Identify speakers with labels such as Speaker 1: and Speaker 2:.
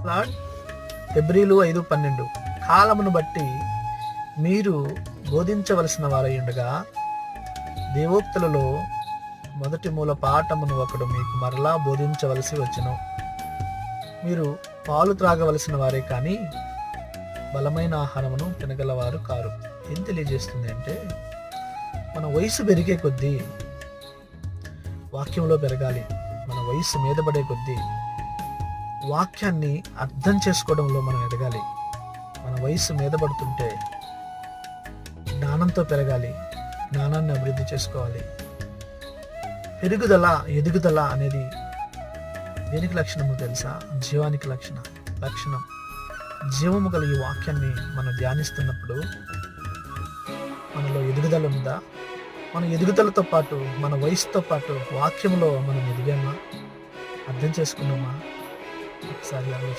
Speaker 1: Lord. హెబ్రీలు 5:12 కాలమును బట్టి మీరు బోధించవలసిన వారై ఉండగా దేవోక్తులలో మొదటి మూల పాఠమును ఒకడు మీకు మరలా బోధించవలసి వచ్చును. మీరు పాలు త్రాగవలసిన వారే కానీ బలమైన ఆహారమును తినగలవారు కారు. ఏం తెలియజేస్తుంది అంటే, మన వయసు పెరిగే కొద్దీ వాక్యంలో పెరగాలి. మన వయసు మీద పడే కొద్దీ వాక్యాన్ని అర్థం చేసుకోవడంలో మనం ఎదగాలి. మన వయసు మీద పడుతుంటే జ్ఞానంతో పెరగాలి, జ్ఞానాన్ని అభివృద్ధి చేసుకోవాలి. పెరుగుదల, ఎదుగుదల అనేది దేనికి లక్షణమో తెలుసా? జీవానికి లక్షణం. జీవము గల ఈ వాక్యాన్ని మనం ధ్యానిస్తున్నప్పుడు మనలో ఎదుగుదల ఉందా? మన ఎదుగుదలతో పాటు, మన వయసుతో పాటు వాక్యంలో మనం ఎదిగామా? అర్థం చేసుకున్నామా? ఒకసారి ఆలోచించండి.